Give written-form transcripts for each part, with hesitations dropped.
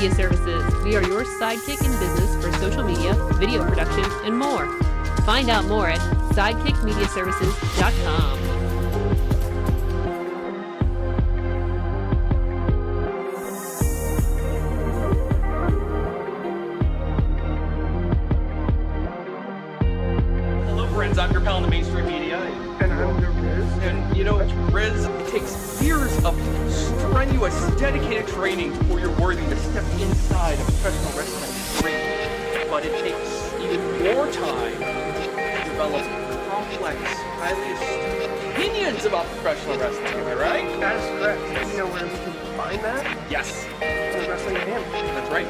Media Services. We are your sidekick in business for social media, video production, and more. Find out more at sidekickmediaservices.com. I'm your pal in the mainstream media. And I'm your Riz. And you know, Riz takes years of strenuous, dedicated training before you're worthy to step inside a professional wrestling ring. But it takes even more time to develop complex, highly astute opinions about professional wrestling. Am I right? That is correct. You know where we can find that? Yes. On Wrestling Ham. That's right.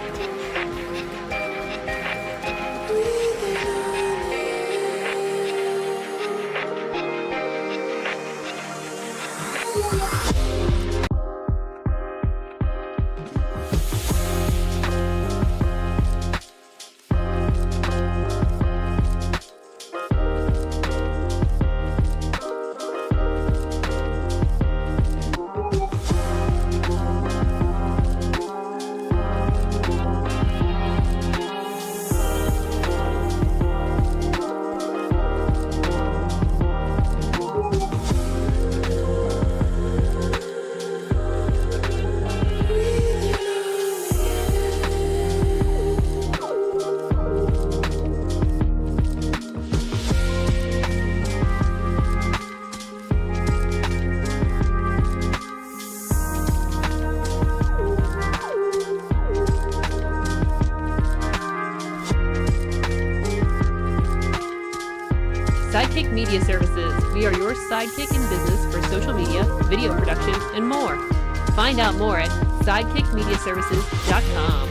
Sidekick Media Services. We are your sidekick in business for social media, video production, and more. Find out more at sidekickmediaservices.com.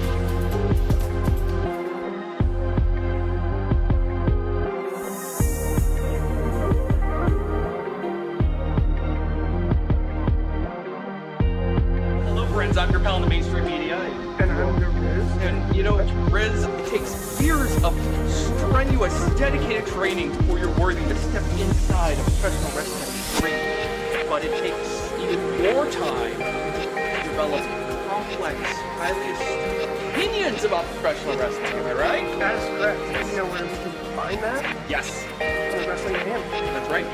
Hello, friends. I'm your pal in the mainstream media. And I'm your Riz. And you know, Riz takes years of strenuous, dedicated training before you're worthy to step inside a professional wrestling ring. But it takes even more time to develop complex, highly astute opinions about professional wrestling. Am I right? That is correct. You know where we can find that? Yes. On Wrestling Ham. That's right.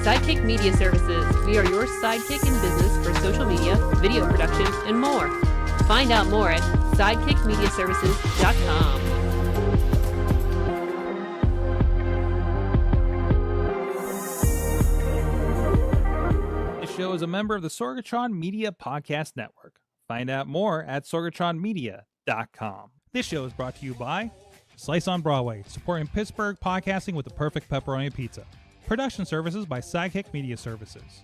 Sidekick Media Services. We are your sidekick in business for social media, video production, and more. Find out more at sidekickmediaservices.com. This show is a member of the Sorgatron Media Podcast Network. Find out more at sorgatronmedia.com. This show is brought to you by Slice on Broadway, supporting Pittsburgh podcasting with the perfect pepperoni pizza. Production services by Sidekick Media Services.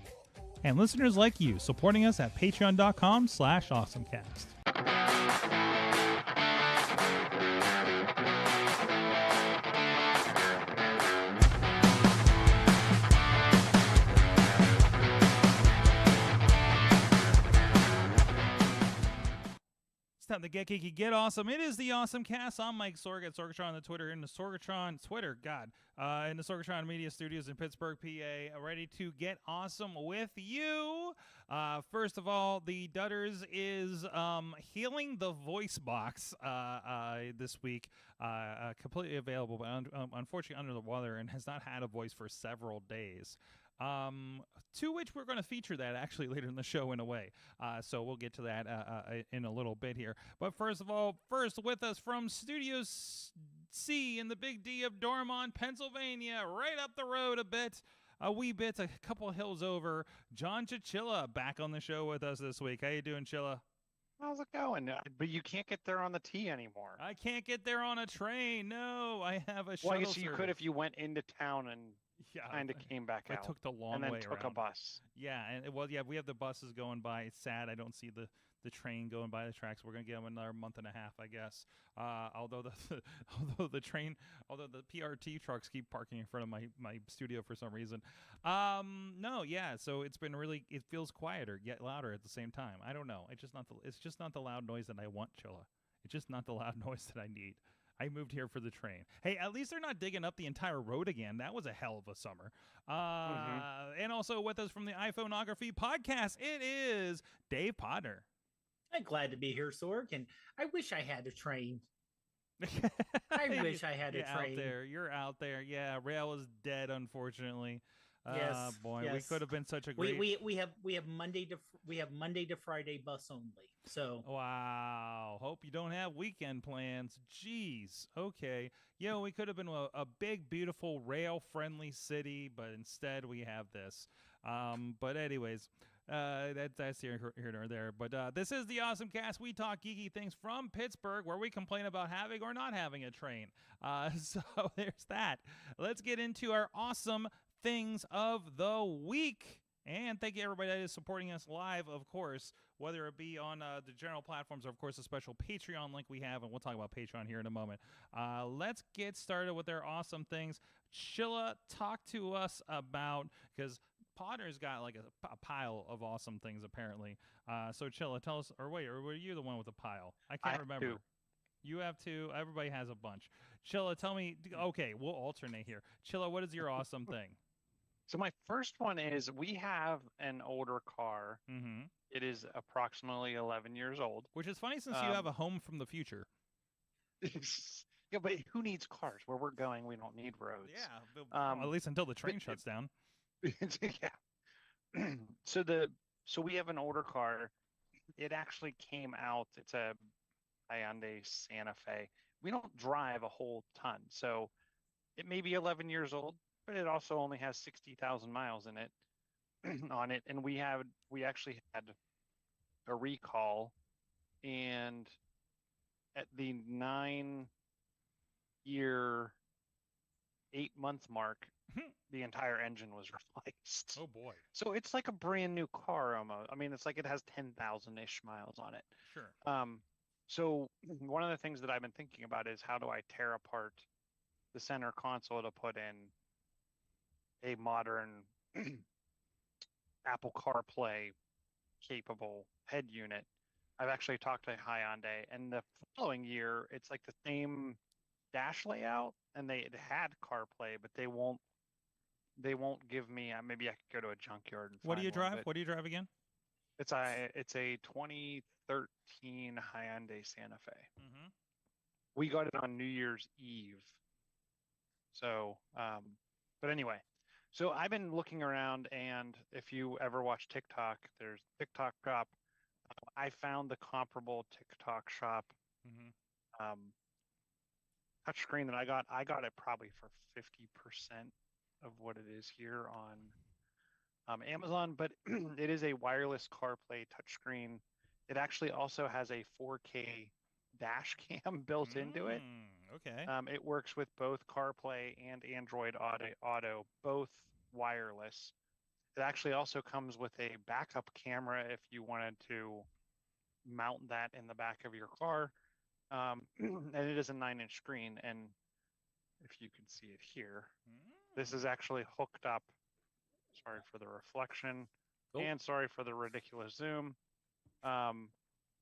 And listeners like you, supporting us at patreon.com/AwesomeCast. It's time to get geeky, get awesome. It is the AwesomeCast. I'm Mike Sorg at Sorgatron on the Twitter, in the Sorgatron Twitter, in the Sorgatron Media Studios in Pittsburgh, PA, ready to get awesome with you. First of all, the Dutters is healing the voice box this week, completely available, but unfortunately under the weather and has not had a voice for several days. To which we're going to feature that actually later in the show in a way. So we'll get to that in a little bit here. But first of all, with us from Studio C in the Big D of Dormont, Pennsylvania, right up the road a wee bit, a couple hills over, John Chichilla back on the show with us this week. How you doing, Chilla? How's it going? But you can't get there on the T anymore. I can't get there on a train. No, I have a shuttle Well, I guess you service. could if you went into town and Yeah, kind of came back I out. took the long and then way took around. a bus. Yeah, and we have the buses going by. It's sad I don't see the train going by the tracks. We're gonna get them in another month and a half, I guess. Although the PRT trucks keep parking in front of my studio for some reason. No, yeah. So it feels quieter yet louder at the same time. I don't know. It's just not the loud noise that I want, Chilla. It's just not the loud noise that I need. I moved here for the train. Hey, at least they're not digging up the entire road again. That was a hell of a summer. And also with us from the iPhoneography podcast, it is Dave Podnar. I'm glad to be here, Sorg, and I wish I had a train. I wish I had a train. You're out there. Yeah, rail is dead, unfortunately. Yes, boy, yes. we could have been such a great. We have Monday to Friday bus only. So wow, hope you don't have weekend plans. Jeez. Okay. Yeah, we could have been a big, beautiful, rail-friendly city, but instead we have this. But anyways, that's here nor there. But this is the AwesomeCast. We talk geeky things from Pittsburgh, where we complain about having or not having a train. So there's that. Let's get into our awesome things of the week. And thank you everybody that is supporting us live, of course, whether it be on the general platforms or, of course, a special Patreon link we have, and we'll talk about Patreon here in a moment. Let's get started with their awesome things. Chilla, talk to us about, because Potter's got like a pile of awesome things, apparently. So Chilla, tell us, or were you the one with a pile? I can't remember. Two. You have two. Everybody has a bunch. Chilla, tell me, okay, we'll alternate here. Chilla, what is your awesome thing? So my first one is we have an older car. Mm-hmm. It is approximately 11 years old. Which is funny since you have a home from the future. Yeah, but who needs cars? Where we're going, we don't need roads. Yeah, at least until the train shuts down. Yeah. So we have an older car. It actually came out. It's a Hyundai Santa Fe. We don't drive a whole ton, so it may be 11 years old, but it also only has 60,000 miles in it on it. And we actually had a recall, and at the 9-year, 8-month mark, the entire engine was replaced. Oh boy. So it's like a brand new car almost. I mean, it's like it has 10,000-ish miles on it. Sure. So one of the things that I've been thinking about is how do I tear apart the center console to put in a modern Apple CarPlay capable head unit. I've actually talked to Hyundai, and the following year it's like the same dash layout, and it had CarPlay, but they won't give me. Maybe I could go to a junkyard and What do you find one, drive? What do you drive again? It's a 2013 Hyundai Santa Fe. Mm-hmm. We got it on New Year's Eve. So, but anyway, so I've been looking around, and if you ever watch TikTok, there's TikTok shop. I found the comparable TikTok shop touchscreen that I got it probably for 50% of what it is here on Amazon, but it is a wireless CarPlay touchscreen. It actually also has a 4K dash cam built into it. Okay. It works with both CarPlay and Android Auto, both wireless. It actually also comes with a backup camera if you wanted to mount that in the back of your car. And it is a 9-inch screen. And if you can see it here, this is actually hooked up. Sorry for the reflection and sorry for the ridiculous zoom.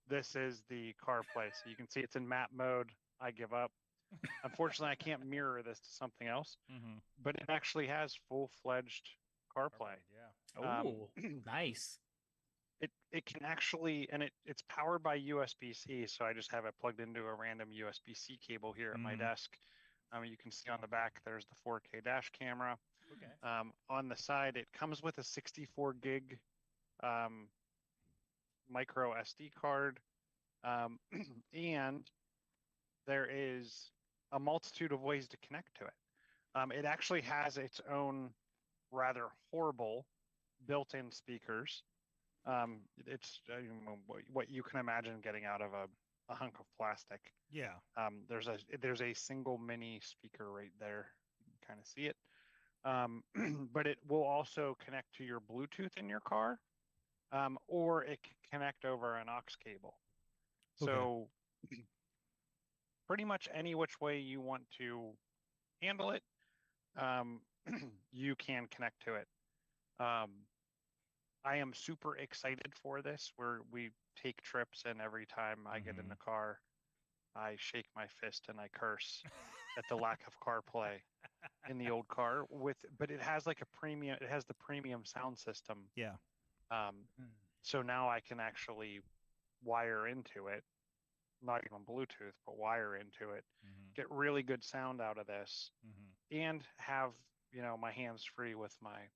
This is the CarPlay. So you can see it's in map mode. I give up. Unfortunately, I can't mirror this to something else, but it actually has full-fledged CarPlay. Yeah. Oh, nice. It can actually, and it's powered by USB-C, so I just have it plugged into a random USB-C cable here at my desk. You can see on the back there's the 4K dash camera. Okay. On the side, it comes with a 64 gig micro SD card, and there is a multitude of ways to connect to it. It actually has its own rather horrible built-in speakers. It's what you can imagine getting out of a hunk of plastic. Yeah. There's a single mini speaker right there. You can kind of see it. But it will also connect to your Bluetooth in your car, or it can connect over an aux cable. Okay. So pretty much any which way you want to handle it, you can connect to it. I am super excited for this, where we take trips, and every time I get in the car, I shake my fist and I curse at the lack of CarPlay in the old car. But it has like it has the premium sound system. Yeah. So now I can actually wire into it, not even Bluetooth, but wire into it, get really good sound out of this, and have, my hands free with my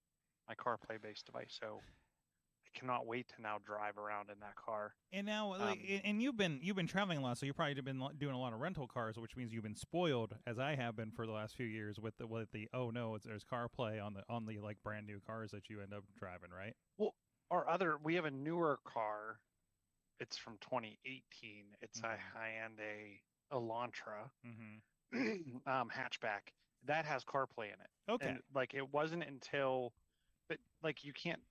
CarPlay based device. So I cannot wait to now drive around in that car. And now, and you've been traveling a lot, so you've probably been doing a lot of rental cars, which means you've been spoiled, as I have been for the last few years, with the oh no, there's CarPlay on the like brand new cars that you end up driving, right? Well, we have a newer car. It's from 2018. It's a high-end Elantra hatchback that has CarPlay in it. Okay. And like it wasn't until, but like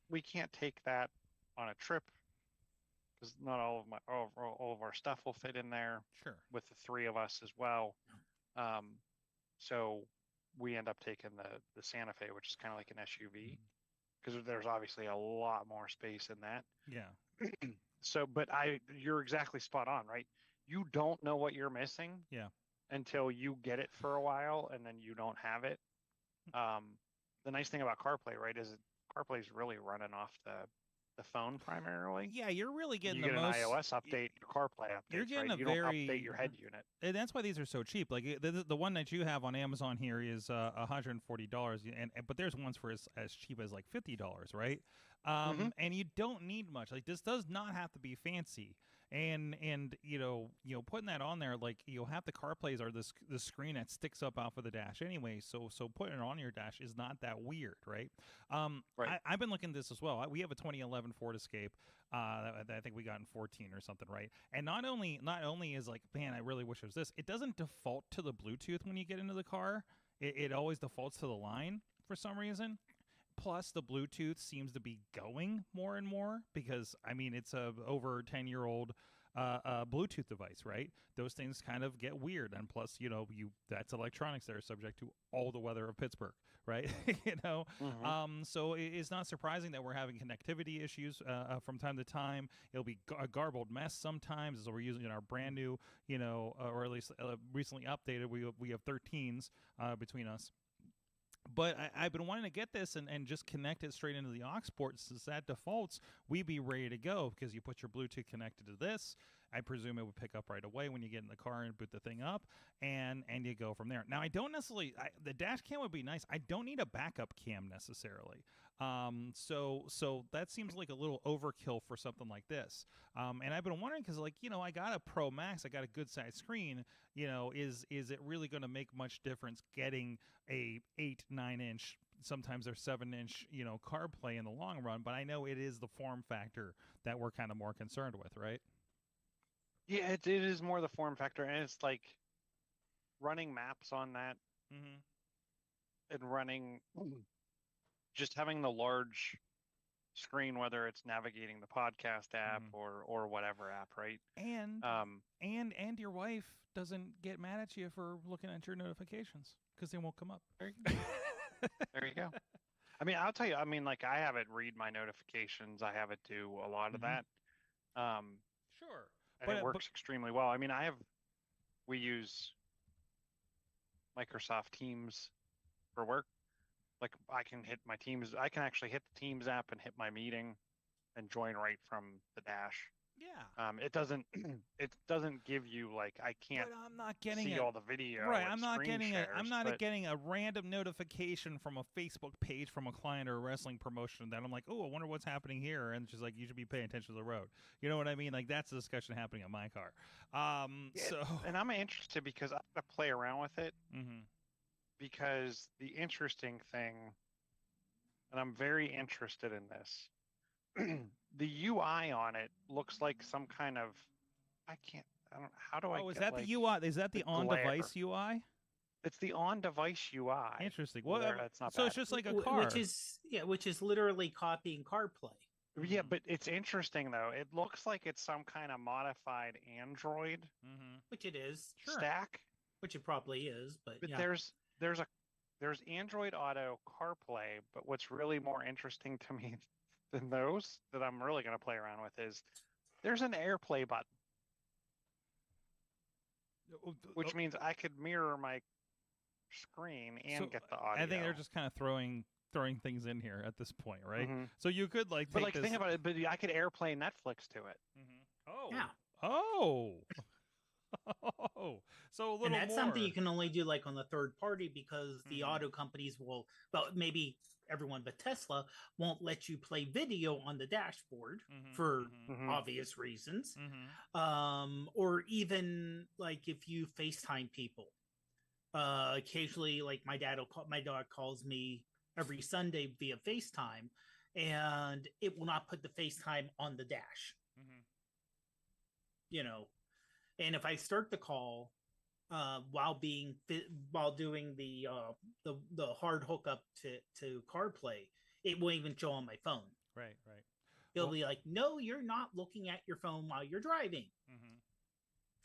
we can't take that on a trip, because not all of our stuff will fit in there. Sure. With the three of us as well. So we end up taking the Santa Fe, which is kind of like an SUV, because there's obviously a lot more space in that. Yeah. So, but you're exactly spot on, right? You don't know what you're missing. Yeah. Until you get it for a while, and then you don't have it. The nice thing about CarPlay, right, is CarPlay is really running off the phone primarily. Yeah, you're really getting you the get most. an iOS update, your CarPlay updates. You're getting right? a You very. don't update your head unit. And that's why these are so cheap. Like the one that you have on Amazon here is $140, but there's ones for as cheap as like $50, right? And you don't need much. Like this does not have to be fancy. And putting that on there, like you'll have the CarPlays or the screen that sticks up off of the dash anyway. So putting it on your dash is not that weird, right? Right. I've been looking at this as well. We have a 2011 Ford Escape that I think we got in 14 or something, right? And not only is like, man, I really wish it was this. It doesn't default to the Bluetooth when you get into the car. It always defaults to the line for some reason. Plus, the Bluetooth seems to be going more and more because, I mean, it's a over 10-year-old Bluetooth device, right? Those things kind of get weird, and plus, that's electronics that are subject to all the weather of Pittsburgh, right? So it's not surprising that we're having connectivity issues from time to time. It'll be a garbled mess sometimes, as we're using our brand new, or at least recently updated. We have 13s between us. But I've been wanting to get this and just connect it straight into the aux port. Since that defaults, we'd be ready to go because you put your Bluetooth connected to this. I presume it would pick up right away when you get in the car and boot the thing up, and you go from there. Now, I don't necessarily the dash cam would be nice. I don't need a backup cam necessarily. So that seems like a little overkill for something like this. And I've been wondering because, I got a Pro Max, I got a good size screen. Is it really going to make much difference getting a 8-9 inch? Sometimes they're 7-inch, CarPlay in the long run. But I know it is the form factor that we're kind of more concerned with, right? Yeah, it is more the form factor, and it's like running maps on that, and running. Just having the large screen, whether it's navigating the podcast app or whatever app, right? And your wife doesn't get mad at you for looking at your notifications because they won't come up. There you go. I mean, I'll tell you. I mean, like I have it read my notifications. I have it do a lot of that. Sure, and it works extremely well. I mean, we use Microsoft Teams for work. Like I can actually hit the Teams app and hit my meeting and join right from the dash. It doesn't it doesn't give you like I can't But I'm not getting see all the video. right. and I'm not screen getting shares, I'm not but getting a random notification from a Facebook page from a client or a wrestling promotion that I'm like, oh, I wonder what's happening here, and she's like, you should be paying attention to the road. You know what I mean? Like that's the discussion happening in my car. Yeah, So and I'm interested because I'm gonna play around with it Mhm. because the interesting thing, and I'm very interested in this. The UI on it looks like some kind of I can't I don't how do I Oh, is get that like the UI? Is that the glare? on-device UI? It's the on-device UI. Interesting. Well, Well, that's not so bad. it's just like a Wh- car. which is literally copying CarPlay. Yeah, Mhm. but it's interesting though. It looks like it's some kind of modified Android Mhm. Which it is. Sure. stack. Which it probably is, but But yeah. there's Android Auto CarPlay, but what's really more interesting to me than those that I'm really going to play around with is there's an AirPlay button, which means I could mirror my screen and So, get the audio. I think they're just kind of throwing things in here at this point, right? Mhm. So you could like But take like this. think about it, but I could AirPlay Netflix to it. Oh. Yeah. Oh. Oh. So a little And that's more. something you can only do like on the third party because the Mhm. auto companies will, well, maybe everyone but Tesla won't let you play video on the dashboard Mhm, for Mhm. obvious reasons. mhm. Or even like if you FaceTime people. Occasionally, like my dad calls me every Sunday via FaceTime, and it will not put the FaceTime on the dash. Mhm. You know, and if I start the call while doing the hard hookup to CarPlay, it won't even show on my phone. Right, right. It'll Well- be like, no, you're not looking at your phone while you're driving. Mhm.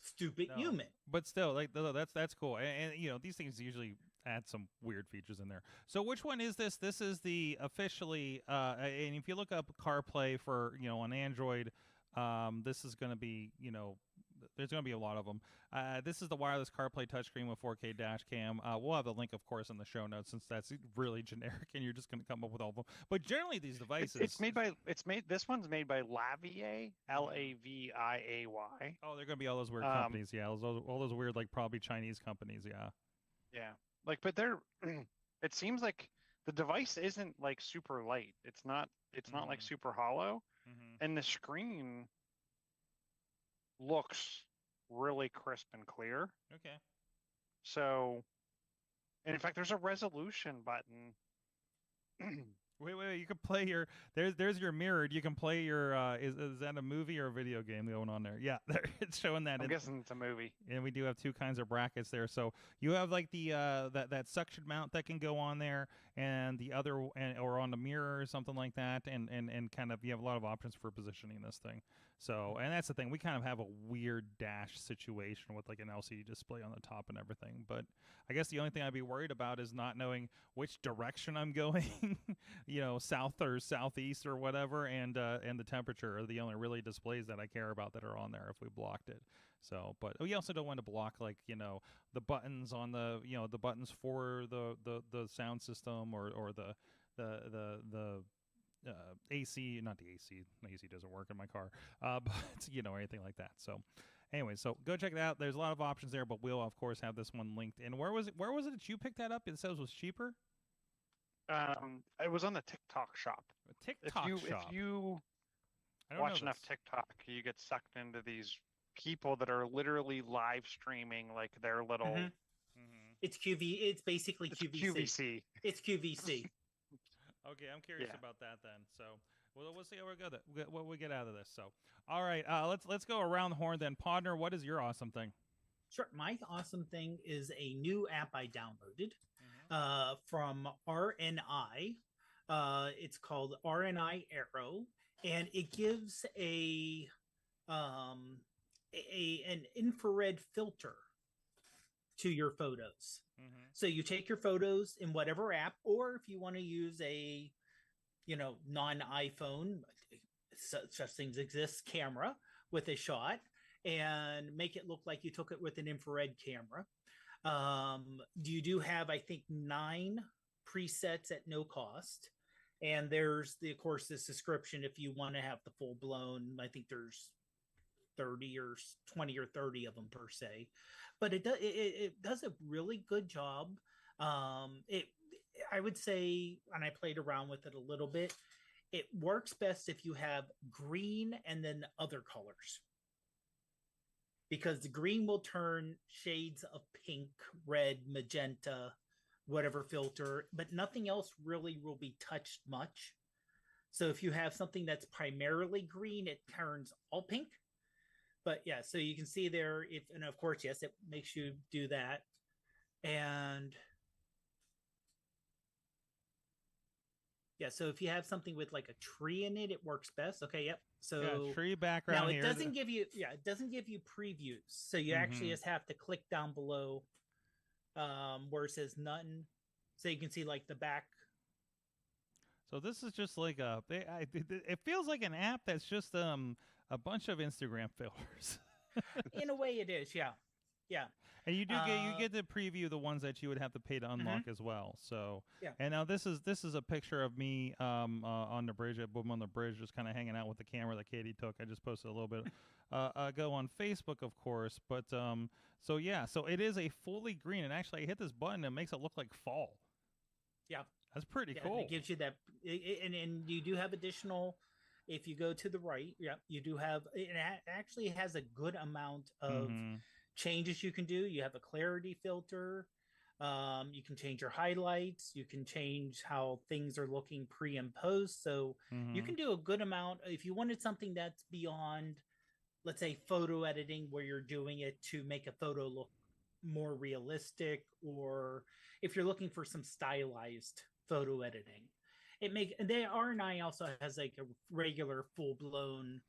Stupid No. human. But still, like that's cool, and you know these things usually add some weird features in there. So which one is this? This is the officially, and if you look up CarPlay for on Android, this is going to be there's going to be a lot of them. This is the wireless CarPlay touchscreen with 4K dash cam. We'll have the link, of course, in the show notes since that's really generic, and you're just going to come up with all of them. But generally, these devices, This one's made by Lavier, Laviay. oh, they're going to be all those weird companies, yeah, all those weird like probably Chinese companies, yeah. Yeah, like but they're. It seems like the device isn't like super light. It's not like Mhm. super hollow, Mm-hmm. and the screen looks really crisp and clear. Okay. So, and in fact, there's a resolution button. Wait! You can play your there's your mirrored. You can play your is that a movie or a video game going on there? Yeah, there it's showing that. I'm guessing it's a movie. And we do have two kinds of brackets there. So you have like the that suction mount that can go on there, and the other or on the mirror or something like that, and kind of you have a lot of options for positioning this thing. So and that's the thing. We kind of have a weird dash situation with like an LCD display on the top and everything. But I guess the only thing I'd be worried about is not knowing which direction I'm going. South or southeast or whatever, and the temperature are the only really displays that I care about that are on there if we blocked it. So, but we also don't want to block like the buttons on the the buttons for the sound system or the AC, not the AC. The AC doesn't work in my car, but anything like that. So, anyway, so go check it out. There's a lot of options there, but we'll of course have this one linked. And where was it that you picked that up? It says it was cheaper. It was on the TikTok shop. A TikTok shop. If you watch enough TikTok, you get sucked into these people that are literally live streaming like their little. Mhm. It's It's basically It's QVC. QVC. It's QVC. Okay, I'm curious Yeah. about that then. So, we'll see how what we get out of this. So, all right, let's go around the horn then. Podnar, what is your awesome thing? Sure. My awesome thing is a new app I downloaded from RNI. It's called RNI Arrow, and it gives an infrared filter to your photos. Mm-hmm. So you take your photos in whatever app, or if you want to use a non-iPhone, such things exist, camera with a shot, and make it look like you took it with an infrared camera. You do have, I think, 9 presets at no cost. And there's of course, the subscription if you want to have the full blown. I think there's 30 or 20 or 30 of them per se, but it does a really good job. It I would say, and I played around with it a little bit. It works best if you have green and then other colors, because the green will turn shades of pink, red, magenta, whatever filter, but nothing else really will be touched much. So if you have something that's primarily green, it turns all pink. But yeah, so you can see there, if, and of course, yes, it makes you do that. And yeah, so if you have something with like a tree in it, it works best. Okay, yep. So Yeah, tree background now it here. doesn't give you, yeah, it doesn't give you previews. So you actually just have to click down below where it says none. So you can see like the back. So this is just like it feels like an app that's just a bunch of Instagram filters. In a way it is, yeah. Yeah. And you get to preview the ones that you would have to pay to unlock as well. So yeah. And now this is a picture of me on the bridge at Boom on the Bridge, just kind of hanging out with the camera that Katie took. I just posted a little bit ago on Facebook, of course. But so yeah, so it is a fully green, and actually I hit this button, it makes it look like fall. Yeah. That's pretty cool. It gives you that, and you do have additional. If you go to the right, yeah, you do have. It actually has a good amount of changes you can do. You have a clarity filter. You can change your highlights. You can change how things are looking pre and post. So you can do a good amount. If you wanted something that's beyond, let's say, photo editing, where you're doing it to make a photo look more realistic, or if you're looking for some stylized photo editing, the RNI also has like a regular full-blown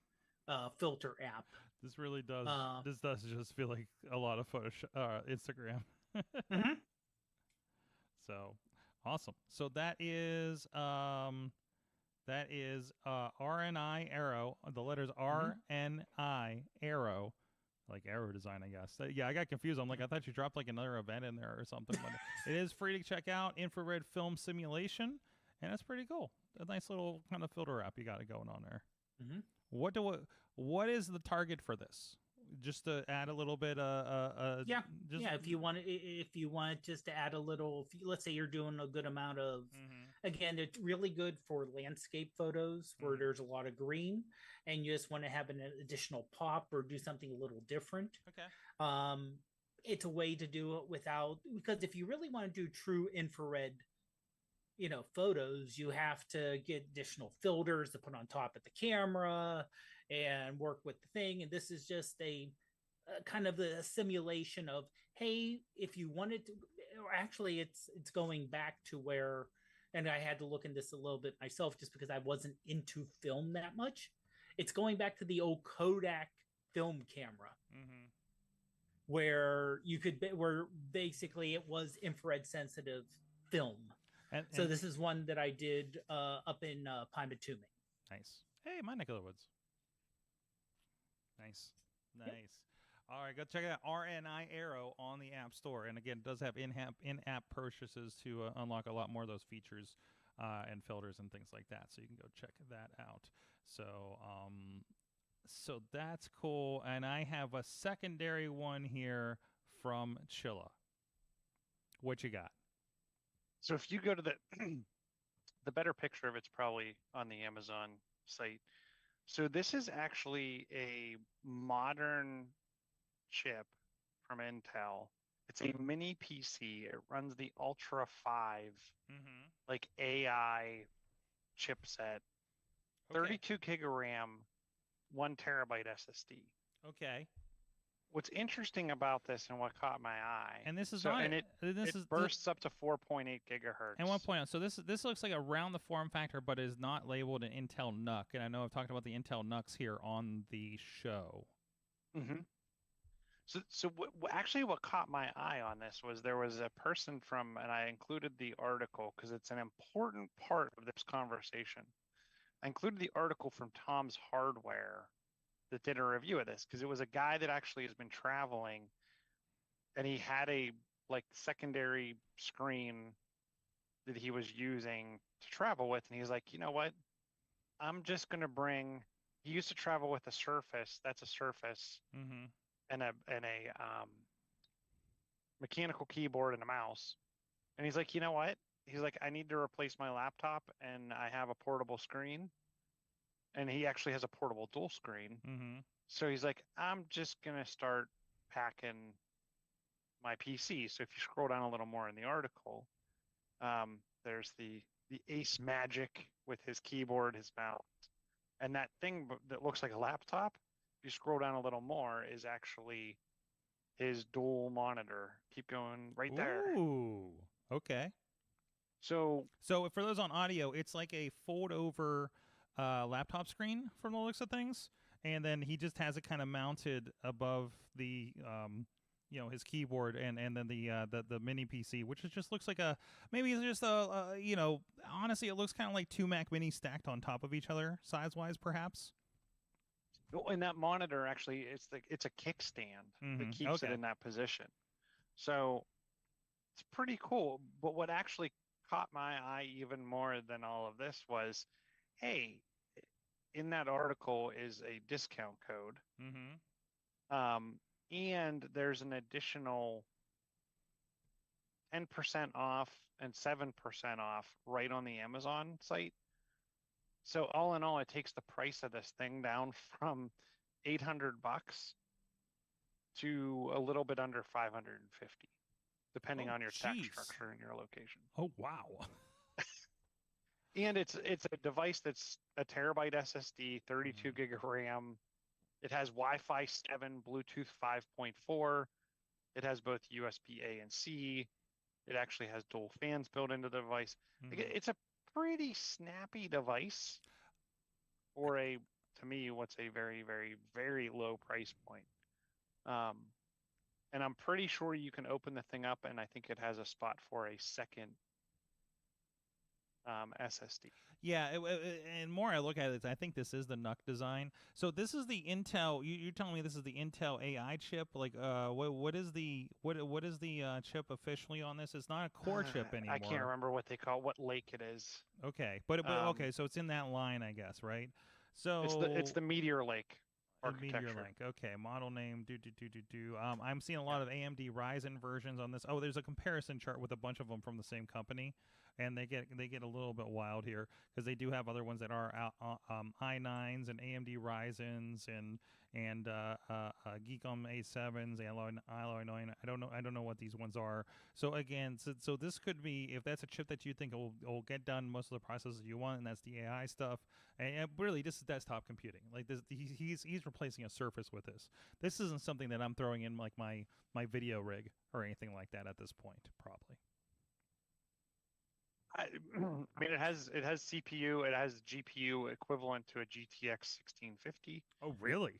filter app. This really does this does just feel like a lot of Photoshop Instagram. So awesome. So that is RNI arrow, the letters RNI arrow, like arrow design, I guess. Yeah, I got confused. I'm like, I thought you dropped like another event in there or something. But it is free to check out, infrared film simulation, and that's pretty cool. A nice little kind of filter app you got it going on there. What is the target for this? Just to add a little bit if you want just to add a little, let's say you're doing a good amount of again, it's really good for landscape photos where there's a lot of green and you just want to have an additional pop or do something a little different. It's a way to do it without, because if you really want to do true infrared photos, you have to get additional filters to put on top of the camera and work with the thing. And this is just a kind of a simulation of, hey, if you wanted to, or actually it's going back to where, and I had to look into this a little bit myself just because I wasn't into film that much. It's going back to the old Kodak film camera, where basically it was infrared sensitive film. So this is one that I did up in Pymatuming. Nice. Hey, my neck of the woods. Nice. Yep. All right, go check out RNI Arrow on the App Store. And again, it does have in-app purchases to unlock a lot more of those features and filters and things like that. So you can go check that out. So that's cool. And I have a secondary one here from Chichilla. What you got? So if you go to the better picture of it's probably on the Amazon site. So this is actually a modern chip from Intel. It's a mini PC. It runs the Ultra 5 like AI chipset, 32 gig of RAM, 1 terabyte SSD. Okay. What's interesting about this and what caught my eye, and this is it bursts up to 4.8 gigahertz. And 1.0. So this looks like around the form factor, but is not labeled an Intel NUC. And I know I've talked about the Intel NUCs here on the show. So what caught my eye on this was there was a person from, and I included the article because it's an important part of this conversation. I included the article from Tom's Hardware that did a review of this, because it was a guy that actually has been traveling and he had a like secondary screen that he was using to travel with, and he's like, you know what, I'm just going to bring he used to travel with a Surface. That's a Surface Mm-hmm. and a mechanical keyboard and a mouse. And he's like, you know what? He's like, I need to replace my laptop, and I have a portable screen. And he actually has a portable dual screen. Mm-hmm. So he's like, I'm just gonna start packing my PC. So if you scroll down a little more in the article, there's the Ace Magic with his keyboard, his mouse, and that thing that looks like a laptop. If you scroll down a little more, is actually his dual monitor. Keep going right there. Ooh. Okay. So So for those on audio, it's like a fold over laptop screen from the looks of things, and then he just has it kind of mounted above the his keyboard and then the mini PC, which just looks like maybe it's just honestly it looks kind of like two Mac Minis stacked on top of each other size wise perhaps. in that monitor, actually, it's a kickstand that keeps it in that position. So it's pretty cool. But what actually caught my eye even more than all of this was, hey, in that article is a discount code. And there's an additional 10% off and 7% off right on the Amazon site. So all in all, it takes the price of this thing down from $800 to a little bit under 550, depending on your tax structure and your location. Oh, wow. And it's a device that's a terabyte SSD, 32 gig of RAM. It has Wi-Fi 7, Bluetooth 5.4. It has both USB A and C. It actually has dual fans built into the device. It's a pretty snappy device for to me, what's a very, very, very low price point. And I'm pretty sure you can open the thing up, and I think it has a spot for a second SSD. Yeah, and more I look at it, I think this is the NUC design. So this is the Intel. You're telling me this is the Intel AI chip? Like, what is the chip officially on this? It's not a core chip anymore. I can't remember what they call what lake it is. Okay, but okay, so it's in that line, I guess, right? So it's the Meteor Lake architecture. Meteor Lake. Okay, model name. I'm seeing a lot of AMD Ryzen versions on this. Oh, there's a comparison chart with a bunch of them from the same company. And they get a little bit wild here because they do have other ones that are i9s and AMD Ryzens and Geekom A7s, Alloy 9. I don't know what these ones are. So again, so this could be, if that's a chip that you think will get done most of the processes you want, and that's the AI stuff. And really, this is desktop computing. Like this, he's replacing a Surface with this. This isn't something that I'm throwing in like my video rig or anything like that at this point, probably. I mean, it has CPU, it has GPU equivalent to a GTX 1650. Oh, really?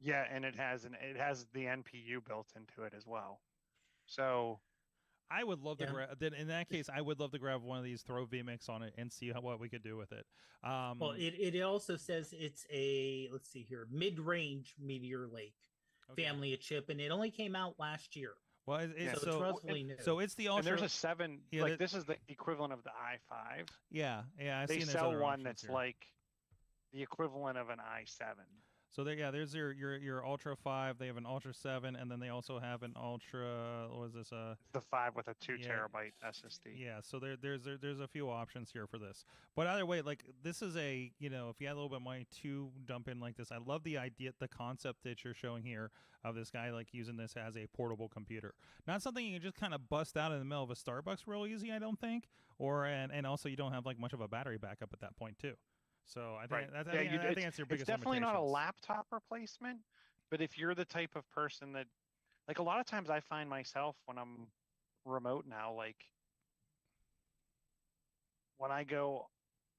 Yeah, and it has the NPU built into it as well. So I would love to grab. Then in that case, I would love to grab one of these, throw vMix on it, and see what we could do with it. Well, it also says it's a, let's see here, mid-range Meteor Lake family of chip, and it only came out last year. Well, so it's relatively new. So it's the Ultra. And there's a 7. Yeah, this is the equivalent of the i5. Yeah. They sell one that's like the equivalent of an i7. So there's your Ultra 5. They have an Ultra 7, and then they also have an Ultra. What was this? The 5 with a 2 terabyte SSD. Yeah. So there's a few options here for this. But either way, like this is a if you had a little bit of money to dump in like this, I love the idea, the concept that you're showing here of this guy like using this as a portable computer. Not something you can just kind of bust out in the middle of a Starbucks real easy, I don't think. And also you don't have like much of a battery backup at that point too. So I think I think that's your biggest. It's definitely not a laptop replacement, but if you're the type of person that, like, a lot of times I find myself when I'm remote now, like when I go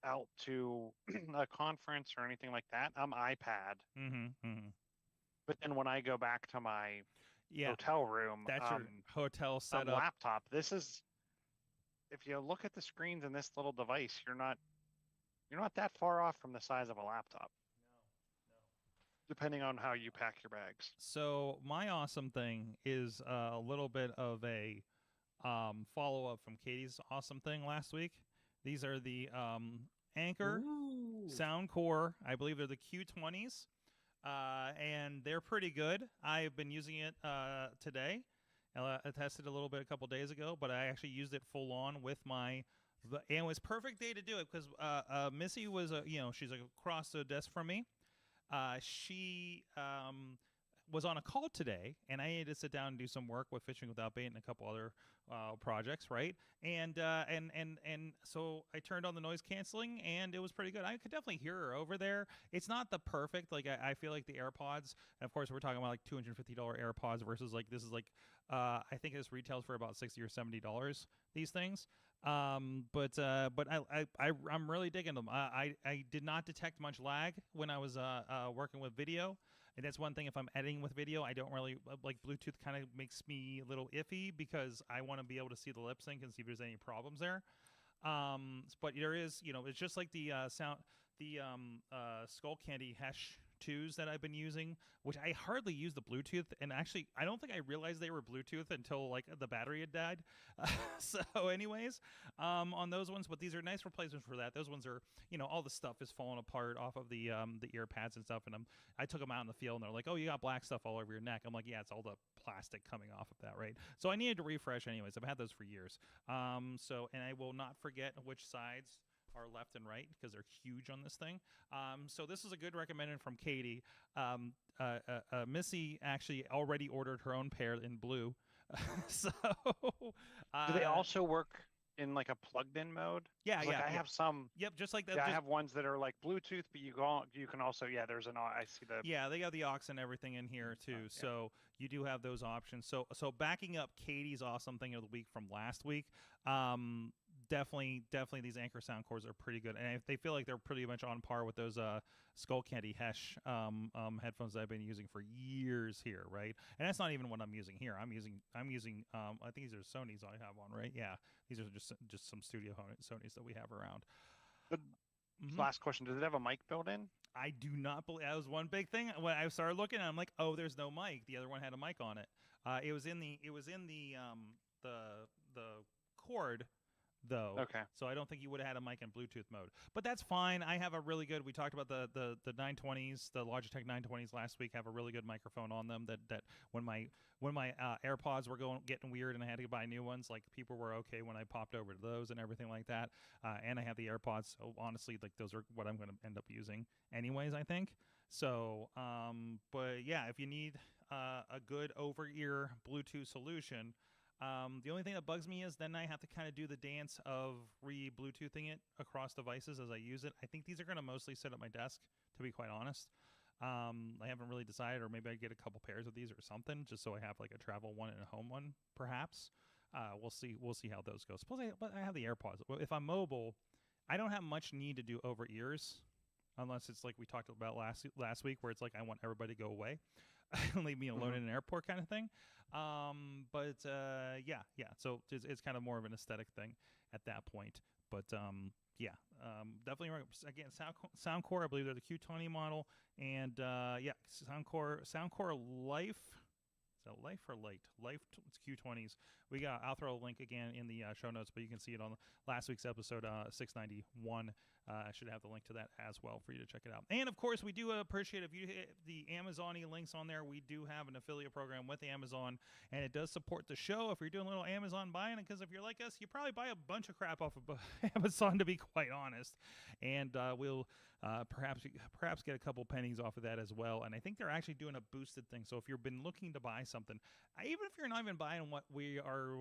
out to a conference or anything like that, I'm iPad. But then when I go back to my hotel room, that's your hotel setup laptop. This is, if you look at the screens in this little device, you're not that far off from the size of a laptop. No. Depending on how you pack your bags. So my awesome thing is a little bit of a follow-up from Katie's awesome thing last week. These are the Anchor Ooh. Soundcore. I believe they're the Q20s, and they're pretty good. I've been using it today. I tested a little bit a couple days ago, but I actually used it full on with and it was perfect day to do it because Missy was she's across the desk from me. She was on a call today, and I needed to sit down and do some work with Fishing Without Bait and a couple other projects, right? And so I turned on the noise canceling, and it was pretty good. I could definitely hear her over there. It's not the perfect, like I feel like the AirPods, and of course we're talking about like $250 AirPods versus like this is like I think this retails for about $60 or $70 these things. But I'm really digging them. I did not detect much lag when I was working with video. And that's one thing, if I'm editing with video, I don't really like Bluetooth. Kind of makes me a little iffy because I want to be able to see the lip sync and see if there's any problems there. But there is, it's just like the Skull Candy Hesh 2s that I've been using, which I hardly use the Bluetooth, and actually I don't think I realized they were Bluetooth until like the battery had died. So anyways, on those ones, but these are nice replacements for that. Those ones are, all the stuff is falling apart off of the ear pads and stuff, and I took them out in the field, and they're like, oh, you got black stuff all over your neck. I'm like, yeah, it's all the plastic coming off of that, right? So I needed to refresh anyways. I've had those for years. And I will not forget which sides are left and right because they're huge on this thing. So this is a good recommendation from Katie. Missy actually already ordered her own pair in blue. So do they also work in like a plugged-in mode? Yeah, like yeah. I have some. Yep, just like that. Yeah, I have ones that are like Bluetooth, but you can also there's I see the. Yeah, they got the aux and everything in here too. Yeah. So you do have those options. So backing up Katie's awesome thing of the week from last week. Definitely these Anchor sound cores are pretty good, and they feel like they're pretty much on par with those Skull Candy Hesh headphones that I've been using for years here, right? And that's not even what I'm using here. I'm using I think these are Sony's I have on, right? Yeah, these are just some studio Sony's that we have around. Last question: does it have a mic built in? I do not believe that was one big thing. When I started looking, I'm like, oh, there's no mic. The other one had a mic on it. It was in the cord, though. Okay. So I don't think you would have had a mic in Bluetooth mode. But that's fine. I have a really good, we talked about the 920s, the Logitech 920s last week, have a really good microphone on them that when my AirPods were getting weird and I had to buy new ones, like people were okay when I popped over to those and everything like that. And I have the AirPods. So honestly, like those are what I'm going to end up using anyways, I think. So, but yeah, if you need a good over-ear Bluetooth solution, the only thing that bugs me is then I have to kind of do the dance of re-Bluetoothing it across devices as I use it. I think these are going to mostly sit at my desk, to be quite honest. I haven't really decided, or maybe I get a couple pairs of these or something, just so I have like a travel one and a home one, perhaps. We'll see how those go. Suppose I have the AirPods. If I'm mobile, I don't have much need to do over ears, unless it's like we talked about last week, where it's like I want everybody to go away. Leave me alone in an airport kind of thing. Yeah. So it's kind of more of an aesthetic thing at that point. But definitely again, Soundcore. I believe they're the Q20 model, and Soundcore Life. Is that Life or Light? Life. It's Q20s. I'll throw a link again in the show notes, but you can see it on last week's episode 691. I should have the link to that as well for you to check it out. And of course, we do appreciate if you hit the Amazon links on there. We do have an affiliate program with Amazon, and it does support the show if you're doing a little Amazon buying. Because if you're like us, you probably buy a bunch of crap off of Amazon, to be quite honest. And we'll perhaps get a couple pennies off of that as well. And I think they're actually doing a boosted thing. So if you've been looking to buy something, even if you're not even buying what we are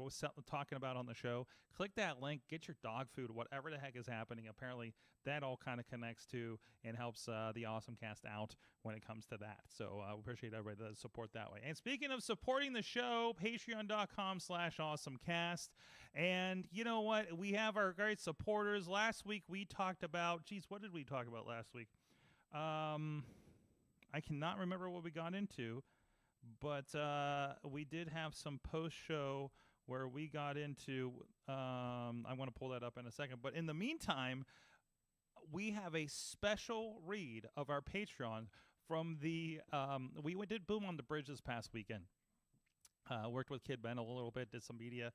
talking about on the show, click that link, get your dog food, whatever the heck is happening. Apparently, that all kind of connects to and helps the AwesomeCast out when it comes to that. So we appreciate everybody that support that way. And speaking of supporting the show, patreon.com/AwesomeCast. And you know what? We have our great supporters. Last week we talked about, what did we talk about last week? I cannot remember what we got into, but we did have some post-show where we got into, I want to pull that up in a second. But in the meantime, we have a special read of our Patreon from we did Boom on the Bridge this past weekend. Worked with Kid Ben a little bit, did some media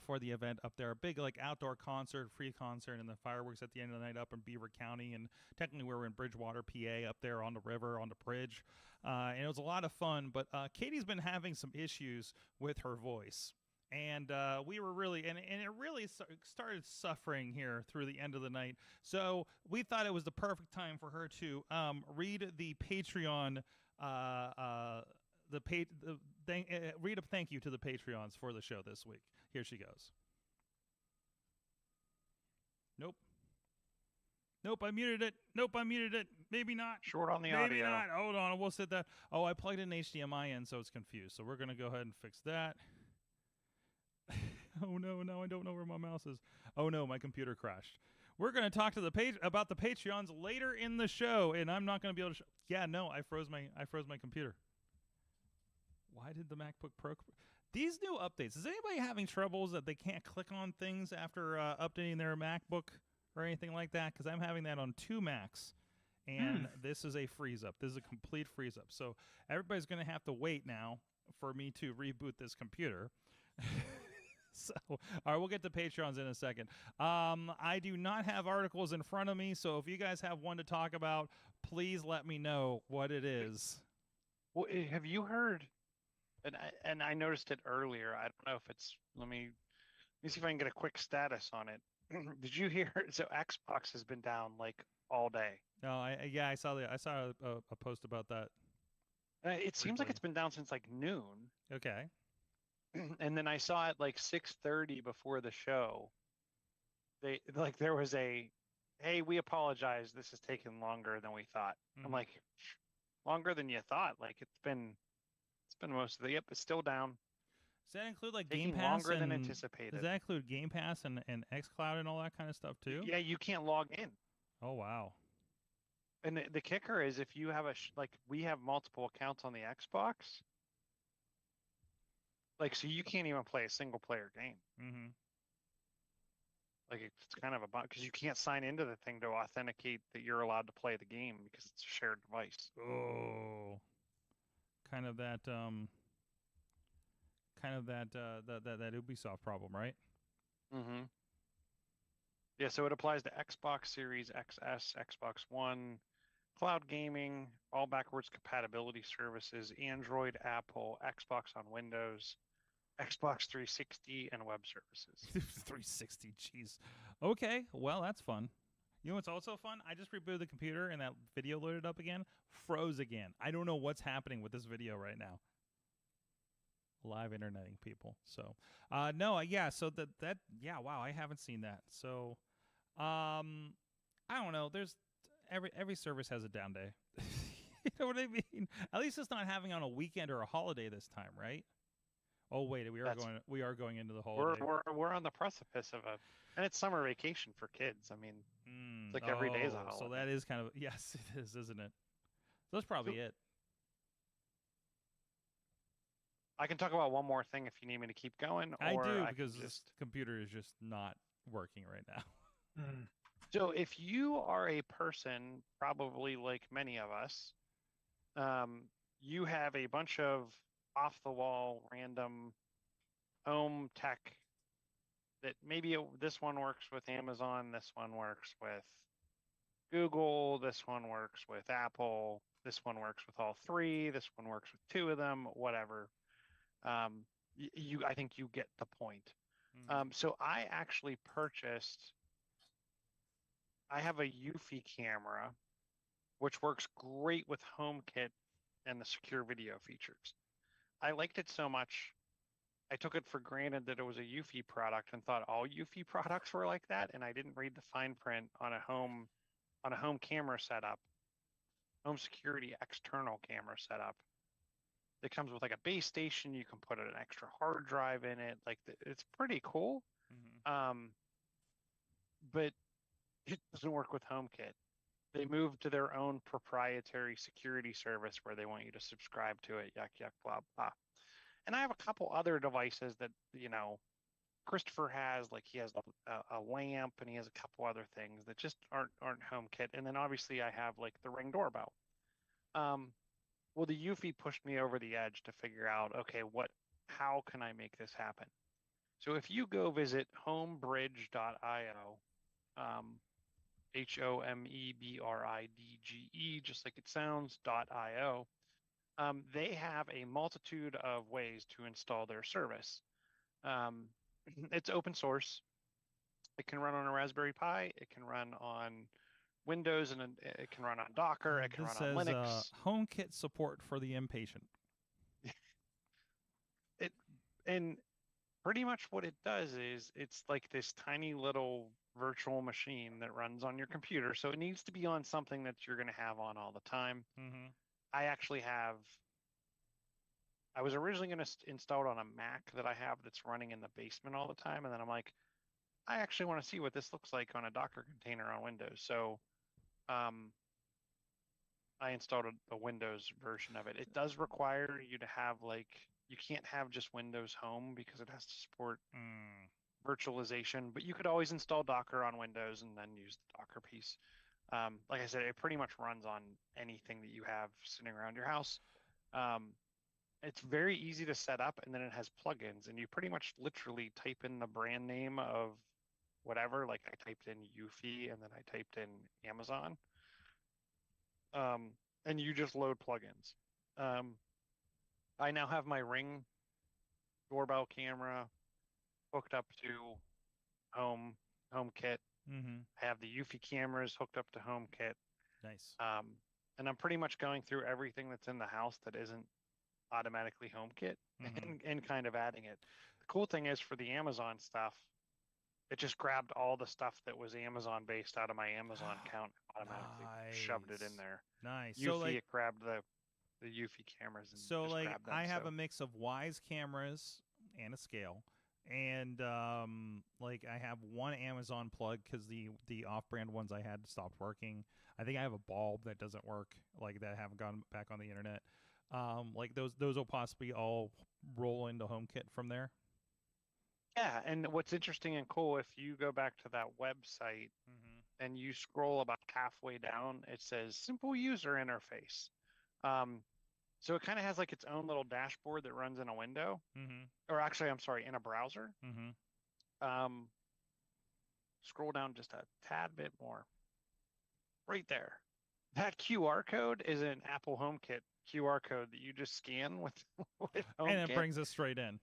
for the event up there. A big like outdoor concert, free concert, and the fireworks at the end of the night up in Beaver County. And technically we were in Bridgewater, PA, up there on the river, on the bridge. And it was a lot of fun. But Katie's been having some issues with her voice. And we were really, and it really started suffering here through the end of the night. So we thought it was the perfect time for her to read the Patreon read a thank you to the Patreons for the show this week. Here she goes. Nope, I muted it. Maybe not. Short on the Maybe audio. not. Hold on, we'll set that. Oh, I plugged in HDMI in, so it's confused. So we're going to go ahead and fix that. Oh, no, I don't know where my mouse is. Oh, no, my computer crashed. We're going to talk to about the Patreons later in the show, and I'm not going to be able to Yeah, no, I froze my computer. Why did the MacBook Pro... These new updates, is anybody having troubles that they can't click on things after updating their MacBook or anything like that? Because I'm having that on 2 Macs, and this is a freeze-up. This is a complete freeze-up. So everybody's going to have to wait now for me to reboot this computer. So, all right, we'll get to Patreons in a second. I do not have articles in front of me, so if you guys have one to talk about, please let me know what it is. Well, have you heard? And I noticed it earlier. I don't know if it's. Let me see if I can get a quick status on it. Did you hear? So Xbox has been down like all day. No, I saw a post about that. It seems like it's been down since like noon. Okay. And then I saw it like 6:30 before the show. There was a, hey, we apologize. This is taking longer than we thought. I'm like, longer than you thought? Like it's been most of the. Yep, it's still down. Does that include like Taking Game Pass longer than anticipated. Does that include Game Pass and xCloud and all that kind of stuff too? Yeah, you can't log in. Oh wow. And the kicker is if you have we have multiple accounts on the Xbox. Like, so you can't even play a single player game. Mm-hmm. Like, it's kind of a because you can't sign into the thing to authenticate that you're allowed to play the game because it's a shared device. Oh, kind of that Ubisoft problem, right? Mm-hmm. Yeah, so it applies to Xbox Series XS, Xbox One, cloud gaming, all backwards compatibility services, Android, Apple, Xbox on Windows, Xbox 360, and web services. 360, jeez. Okay, well, that's fun. You know what's also fun? I just rebooted the computer and that video loaded up again, froze again. I don't know what's happening with this video right now. Live interneting people. So, so wow, I haven't seen that. So, I don't know. There's every service has a down day. You know what I mean? At least it's not having on a weekend or a holiday this time, right? Oh wait, we are going into the holiday. We're on the precipice of and it's summer vacation for kids. I mean, it's like every day is a holiday. So that is kind of yes, it is, isn't it? So that's probably it. I can talk about one more thing if you need me to keep going. I do because this computer is just not working right now. So if you are a person, probably like many of us, you have a bunch of off-the-wall, random home tech that maybe this one works with Amazon, this one works with Google, this one works with Apple, this one works with all 3, this one works with 2 of them, whatever. I think you get the point. So I actually purchased. I have a Eufy camera, which works great with HomeKit and the secure video features. I liked it so much, I took it for granted that it was a Eufy product and thought all Eufy products were like that, and I didn't read the fine print on a home camera setup, home security external camera setup. It comes with like a base station. You can put an extra hard drive in it. Like it's pretty cool. But it doesn't work with HomeKit. They moved to their own proprietary security service where they want you to subscribe to it. Yuck, yuck, blah, blah. And I have a couple other devices that, Christopher has. Like he has a lamp and he has a couple other things that just aren't HomeKit. And then obviously I have like the Ring doorbell. Well, the Eufy pushed me over the edge to figure out, okay, what how can I make this happen? So if you go visit homebridge.io, HOMEBRIDGE, just like it sounds, .io, they have a multitude of ways to install their service. It's open source. It can run on a Raspberry Pi. It can run on Windows, and it can run on Docker. It can This run on says Linux. HomeKit support for the impatient. And pretty much what it does is it's like this tiny little virtual machine that runs on your computer. So it needs to be on something that you're going to have on all the time. Mm-hmm. I was originally going to install it on a Mac that I have that's running in the basement all the time. And then I'm like, I actually want to see what this looks like on a Docker container on Windows. So I installed a Windows version of it. It does require you to have you can't have just Windows Home because it has to support virtualization, but you could always install Docker on Windows and then use the Docker piece. Like I said, it pretty much runs on anything that you have sitting around your house. It's very easy to set up, and then it has plugins, and you pretty much literally type in the brand name of whatever. Like I typed in Eufy, and then I typed in Amazon, and you just load plugins. I now have my Ring doorbell camera hooked up to HomeKit. Mm-hmm. I have the Eufy cameras hooked up to HomeKit. Nice. And I'm pretty much going through everything that's in the house that isn't automatically HomeKit and kind of adding it. The cool thing is for the Amazon stuff, it just grabbed all the stuff that was Amazon based out of my Amazon account, automatically shoved it in there. Nice. Eufy, So like, it grabbed the Eufy cameras. And so just like grabbed them, I have a mix of Wise cameras and a scale. And like I have one Amazon plug because the off-brand ones I had stopped working. I think I have a bulb that doesn't work, like that I haven't gone back on the internet. Like those will possibly all roll into HomeKit from there. Yeah, and what's interesting and cool, if you go back to that website and you scroll about halfway down, it says simple user interface. So it kind of has like its own little dashboard that runs in a window, or actually, I'm sorry, in a browser. Scroll down just a tad bit more. Right there. That QR code is an Apple HomeKit QR code that you just scan with HomeKit. And it brings us straight in.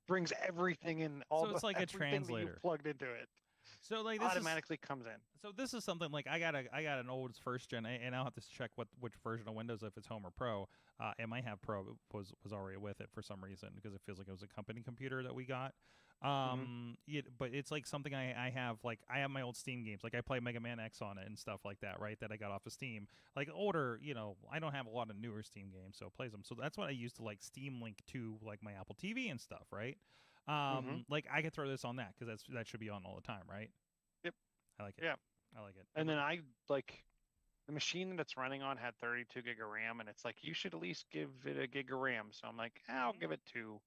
Brings everything in. So it's like a translator. Plugged into it. So like this automatically comes in. So this is something like I got an old first gen, and I'll have to check which version of Windows, if it's Home or Pro. It might have Pro was already with it for some reason because it feels like it was a company computer that we got. But it's like something I have, like I have my old Steam games, like I play Mega Man X on it and stuff like that, right? That I got off of Steam. Like older, I don't have a lot of newer Steam games, so it plays them. So that's what I used to like Steam Link to like my Apple TV and stuff, right? Like I could throw this on that because that should be on all the time, right? Yep. I like it. Yeah. I like it. And then I like the machine that it's running on had 32 gig of RAM, and it's like you should at least give it a gig of RAM. So I'm like, I'll give it 2.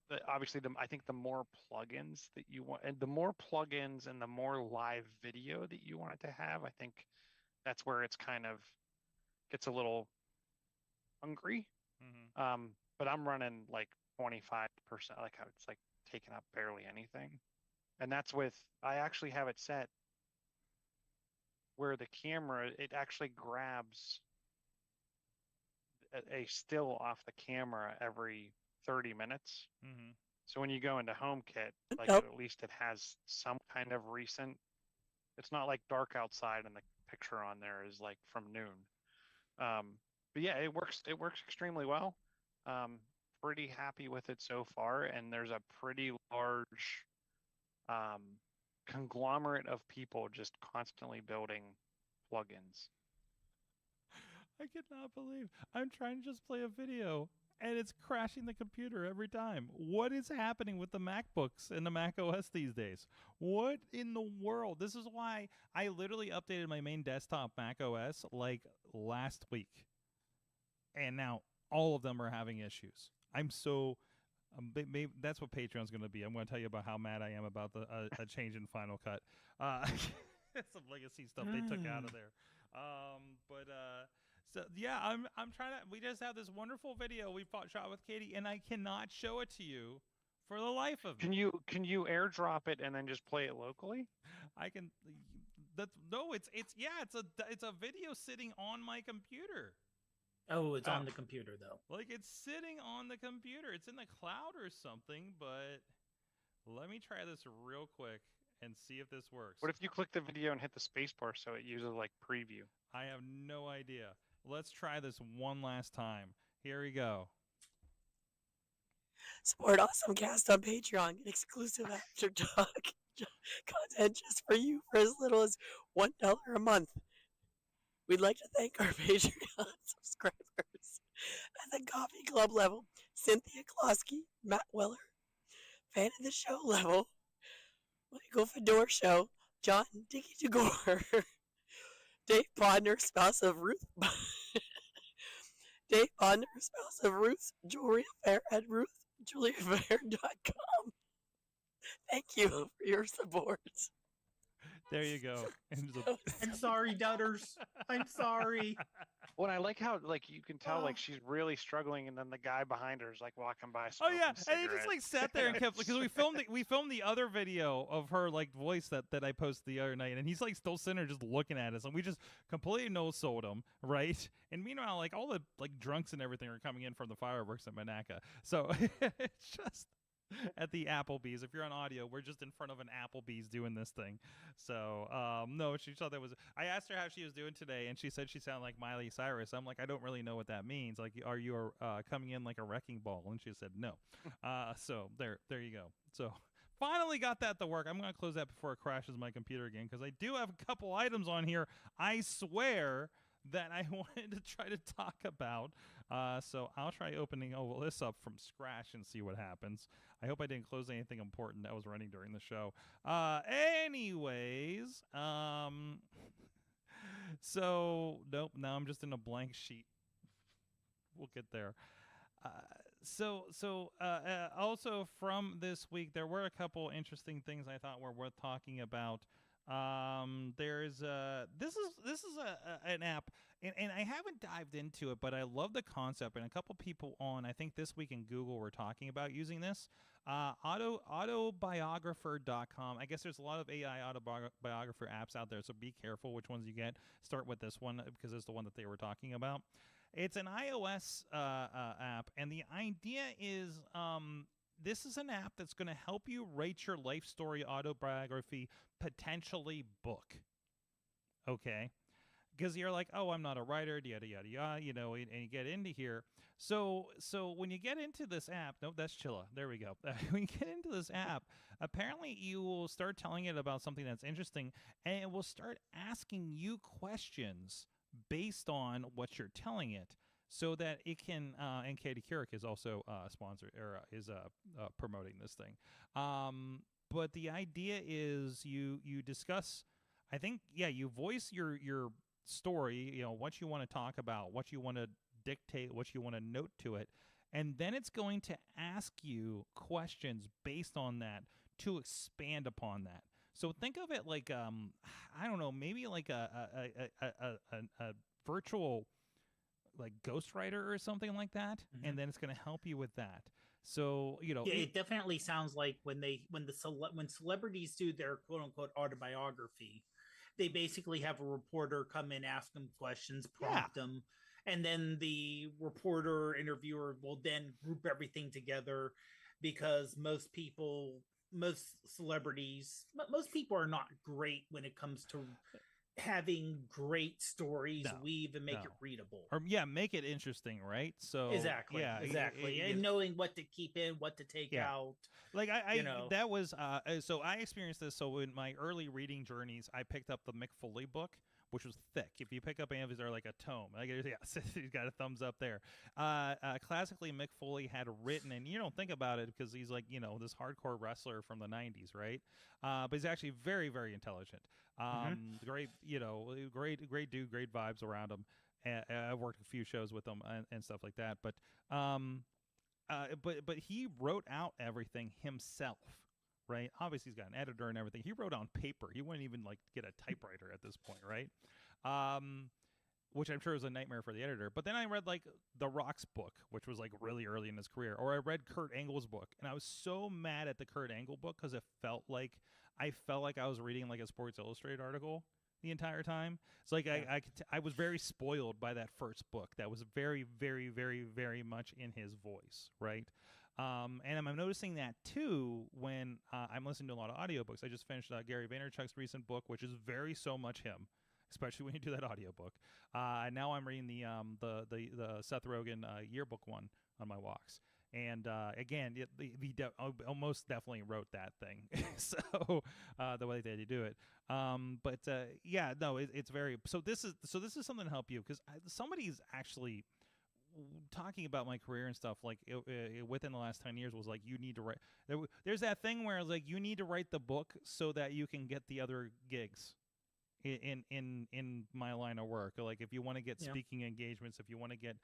But obviously, I think the more plugins that you want, and the more plugins and the more live video that you want it to have, I think that's where it's kind of gets a little hungry. But I'm running like 25%, like how it's like taking up barely anything. And that's I actually have it set where the camera, it actually grabs a still off the camera every 30 minutes. So when you go into HomeKit, like at least it has some kind of recent, it's not like dark outside and the picture on there is like from noon. But yeah, it works extremely well. Pretty happy with it so far. And there's a pretty large conglomerate of people just constantly building plugins. I cannot believe I'm trying to just play a video and it's crashing the computer every time. What is happening with the MacBooks and the Mac OS these days? What in the world? This is why I literally updated my main desktop Mac OS like last week. And now all of them are having issues. I'm so... maybe that's what Patreon's going to be. I'm going to tell you about how mad I am about a change in Final Cut. Some legacy stuff they took out of there. So yeah, I'm trying to. We just have this wonderful video we shot with Katie, and I cannot show it to you for the life of Can me. you airdrop it and then just play it locally? I can. That's no. It's a video sitting on my computer. Oh, it's on the computer though. Like it's sitting on the computer. It's in the cloud or something. But let me try this real quick and see if this works. What if you click the video and hit the spacebar so it uses like preview? I have no idea. Let's try this one last time. Here we go. Support AwesomeCast on Patreon. Get exclusive After Talk content just for you for as little as $1 a month. We'd like to thank our Patreon subscribers at the Coffee Club level: Cynthia Klosky, Matt Weller, Fan of the Show level, Michael Fedor Show, John Dicky DeGore, Dave Podnar, spouse of Ruth. Dave Podnar, spouse of Ruth Jewelry Affair at RuthJewelryAffair.com. Thank you for your support. There you go. I'm sorry, Dutters. I'm sorry. Well, I like how like you can tell like she's really struggling, and then the guy behind her is like walking by. Oh yeah, smoking and he just cigarette. like sat there and kept because we filmed the other video of her like voice that I posted the other night, and he's like still sitting there just looking at us, and we just completely no sold him, right? And meanwhile, like all the like drunks and everything are coming in from the fireworks at Monaca, so it's just. At the Applebee's. If you're on audio, we're just in front of an Applebee's doing this thing. So, no, she thought that was. I asked her how she was doing today, and she said she sounded like Miley Cyrus. I'm like, I don't really know what that means. Like, are you coming in like a wrecking ball? And she said no. So there you go. So finally got that to work. I'm gonna close that before it crashes my computer again because I do have a couple items on here. I swear that I wanted to try to talk about. So I'll try opening all this up from scratch and see what happens. I hope I didn't close anything important that was running during the show. Anyways, so nope, now I'm just in a blank sheet. We'll get there. Also from this week, there were a couple interesting things I thought were worth talking about. There's this is an app, and I haven't dived into it, but I love the concept, and a couple people on I think this week in Google were talking about using this autobiographer.com. I guess there's a lot of AI autobiographer apps out there, so be careful which ones you get. Start with this one because it's the one that they were talking about. It's an iOS app, and the idea is this is an app that's going to help you write your life story autobiography, potentially book. Okay? Because you're like, oh, I'm not a writer, yada, yada, yada, you know, and you get into here. So when you get into this app, no, that's Chilla. There we go. When you get into this app, apparently you will start telling it about something that's interesting, and it will start asking you questions based on what you're telling it. So that it can, and Katie Couric is also promoting this thing. But the idea is you discuss, I think, you voice your story, you know, what you want to talk about, what you want to dictate, what you want to note to it, and then it's going to ask you questions based on that to expand upon that. So think of it like, I don't know, maybe like a virtual like ghostwriter or something like that, and then it's going to help you with that. So you know, it definitely sounds like when celebrities do their quote unquote autobiography, they basically have a reporter come in, ask them questions, prompt them, and then the reporter interviewer will then group everything together because most celebrities are not great when it comes to having great stories weave and make it readable, or make it interesting, right? So exactly, and knowing what to keep in, what to take out. Like that was so I experienced this. So in my early reading journeys, I picked up the Mick Foley book, which was thick. If you pick up any of these, they're like a tome. He's got a thumbs up there. Classically, Mick Foley had written, and you don't think about it because he's like, you know, this hardcore wrestler from the 90s, right? But he's actually very, very intelligent. Great, you know, great dude, great vibes around him. I've worked a few shows with him and stuff like that. But he wrote out everything himself. Right. Obviously, he's got an editor and everything. He wrote on paper. He wouldn't even like get a typewriter at this point. Right. which I'm sure was a nightmare for the editor. But then I read like The Rock's book, which was like really early in his career, or I read Kurt Angle's book, and I was so mad at the Kurt Angle book because it felt like I was reading like a Sports Illustrated article the entire time. It's like I was very spoiled by that first book. That was very, very, very, very much in his voice, right? And I'm noticing that too when I'm listening to a lot of audiobooks. I just finished Gary Vaynerchuk's recent book, which is very so much him, especially when you do that audiobook. Now I'm reading the Seth Rogen yearbook one on my walks. And again, he almost definitely wrote that thing. So the way that you do it, yeah, no, it's very. So this is something to help you because somebody's actually talking about my career and stuff like within the last 10 years was like, you need to write. There's that thing where it's like you need to write the book so that you can get the other gigs in my line of work. Like if you want to get speaking engagements, if you want to get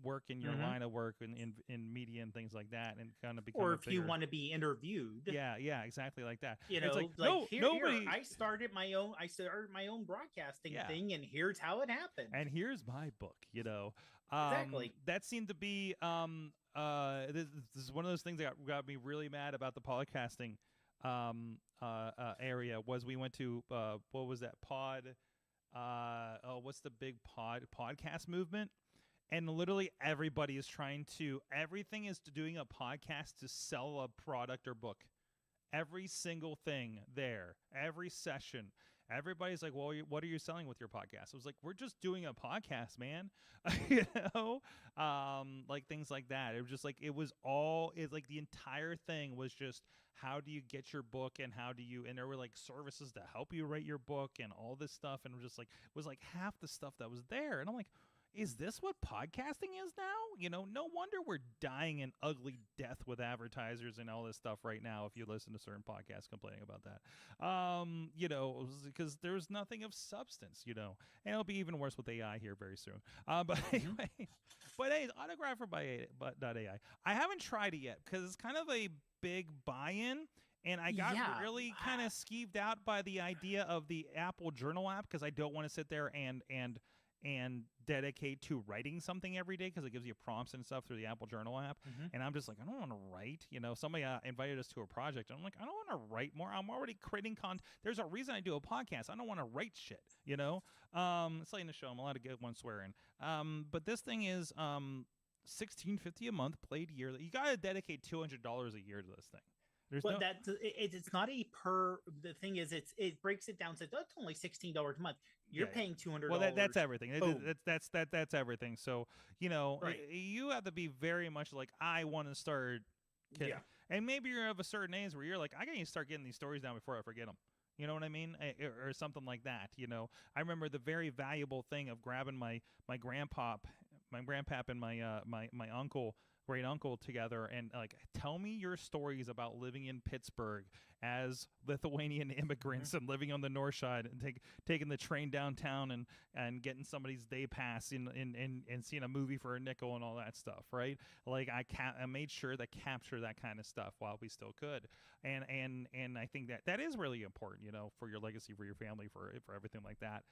work in your line of work in media and things like that, and kind of become or if you want to be interviewed, yeah, exactly like that. It's like nobody. I started my own broadcasting thing, and here's how it happened. And here's my book. Exactly. That seemed to be this is one of those things that got me really mad about the podcasting area. Was we went to what was that what's the big podcast movement, and literally everybody is everything is doing a podcast to sell a product or book. Every single thing there, every session, everybody's like, well, what are you selling with your podcast? I was like, we're just doing a podcast, man. Like things like that. It was just like, like the entire thing was just, how do you get your book, and and there were like services to help you write your book and all this stuff. And it was just like, it was like half the stuff that was there. And I'm like, is this what podcasting is now? No wonder we're dying an ugly death with advertisers and all this stuff right now. If you listen to certain podcasts complaining about that, because there's nothing of substance, and it'll be even worse with AI here very soon. But anyway, hey, Autographer by AI. I haven't tried it yet because it's kind of a big buy-in. And I got really kind of skeeved out by the idea of the Apple Journal app because I don't want to sit there and dedicate to writing something every day because it gives you prompts and stuff through the Apple Journal app. And I'm just like, I don't want to write. Somebody invited us to a project, and I'm like, I don't want to write more. I'm already creating content. There's a reason I do a podcast. I don't want to write shit. It's late in the show. I'm allowed to get one swearing. But this thing is $16.50 a month played yearly. You got to dedicate $200 a year to this thing. It's not a per. The thing is, it breaks it down. So that's only $16 a month. You're paying $200. Well, that's everything. Boom. That's everything. So Right. you have to be very much like, I want to start. Yeah. And maybe you're of a certain age where you're like, I gotta start getting these stories down before I forget them. You know what I mean? Or something like that. I remember the very valuable thing of grabbing my grandpap and my uncle, great uncle together, and like, tell me your stories about living in Pittsburgh as Lithuanian immigrants and living on the north side and taking the train downtown and getting somebody's day pass and seeing a movie for a nickel and all that stuff, right? Like I made sure to capture that kind of stuff while we still could, and I think that is really important, for your legacy, for your family, for everything like that.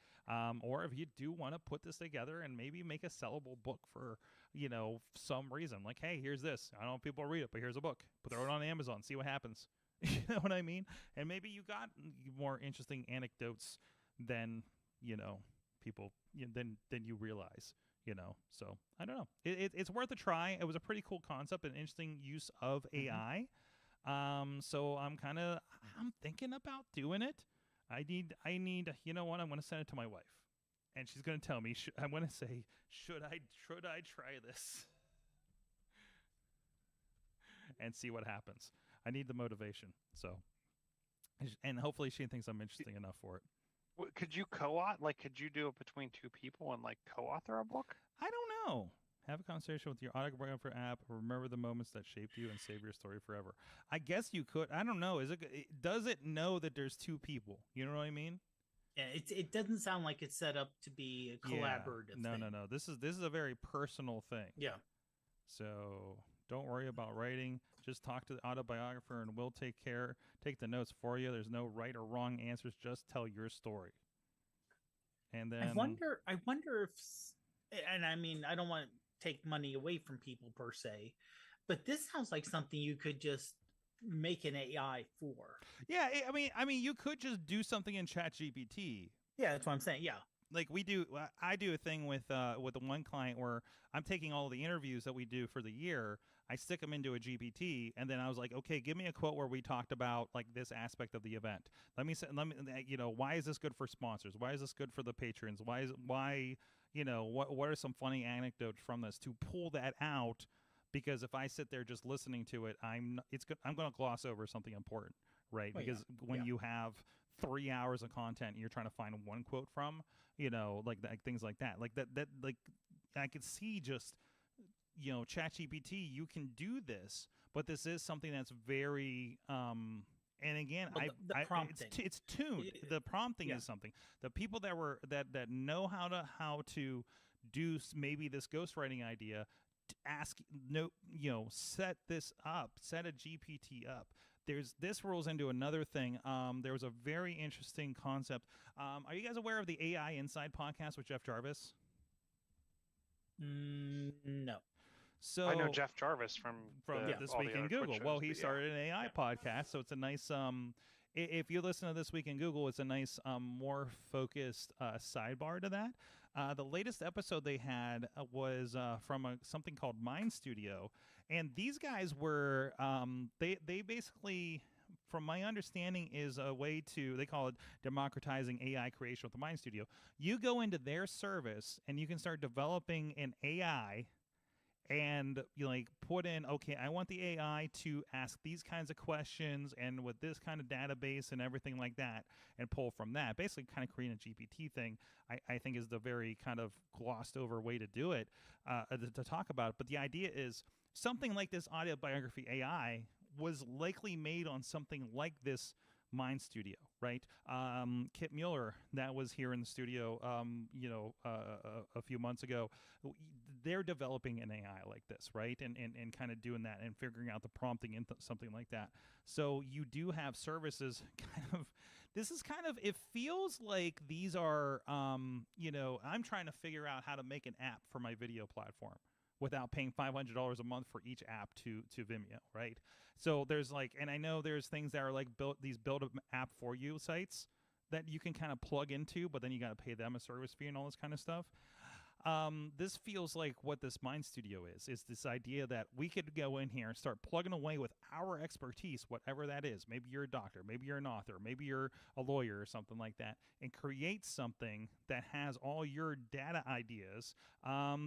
Or if you do want to put this together and maybe make a sellable book for some reason, like, hey, here's this. I don't know if people read it, but here's a book. Throw it on Amazon, see what happens. You know what I mean? And maybe you got more interesting anecdotes than people than you realize. So I don't know. It's worth a try. It was a pretty cool concept, an interesting use of AI. So I'm thinking about doing it. I need. You know what? I'm going to send it to my wife, and she's going to tell me. I'm going to say, should I try this? And see what happens. I need the motivation. So, and hopefully she thinks I'm interesting enough for it. Could you co-author? Like, could you do it between two people and like co-author a book? I don't know. Have a conversation with your autographer app. Remember the moments that shaped you and save your story forever. I guess you could. I don't know. Does it know that there's two people? You know what I mean? Yeah, it doesn't sound like it's set up to be a collaborative thing. No. This is a very personal thing. Yeah. So don't worry about writing. Just talk to the autobiographer and we'll take the notes for you. There's no right or wrong answers. Just tell your story. And then I wonder if, and I mean, I don't want to take money away from people per se, but this sounds like something you could just make an AI for. Yeah, I mean, you could just do something in ChatGPT. Yeah, that's what I'm saying. Yeah. Like I do a thing with the one client where I'm taking all the interviews that we do for the year, I stick them into a GPT, and then I was like, okay, give me a quote where we talked about like this aspect of the event. Let me why is this good for sponsors? Why is this good for the patrons? Why what are some funny anecdotes from this to pull that out? Because if I sit there just listening to it, I'm going to gloss over something important, right? Well, because when you have 3 hours of content, you're trying to find one quote from, like things like that. Like that like I could see just ChatGPT, you can do this, but this is something that's very and again, Well, the prompting. it's tuned. The prompting is something. The people that know how to do maybe this ghostwriting idea, set this up, set a GPT up. This rolls into another thing. There was a very interesting concept. Are you guys aware of the AI Inside podcast with Jeff Jarvis? No. So I know Jeff Jarvis from This all Week the in other Google. Twitch Well, shows, he but started an AI podcast, so it's a nice. If you listen to This Week in Google, it's a nice, more focused sidebar to that. The latest episode they had was from something called Mind Studio, and these guys were they basically, from my understanding, is a way to, they call it democratizing AI creation with the Mind Studio. You go into their service and you can start developing an AI. And you put in, okay, I want the AI to ask these kinds of questions and with this kind of database and everything like that, and pull from that. Basically, kind of creating a GPT thing, I think is the very kind of glossed over way to do it, to talk about it. But the idea is something like this audio biography AI was likely made on something like this Mind Studio, right? Kit Mueller, that was here in the studio, a few months ago. They're developing an AI like this, right? And kind of doing that and figuring out the prompting in something like that. So you do have services it feels like these are, I'm trying to figure out how to make an app for my video platform without paying $500 a month for each app to Vimeo, right? So there's and I know there's things that are build an app for you sites that you can kind of plug into, but then you got to pay them a service fee and all this kind of stuff. This feels like what this Mind Studio is this idea that we could go in here and start plugging away with our expertise, whatever that is. Maybe you're a doctor, maybe you're an author, maybe you're a lawyer or something like that, and create something that has all your data ideas.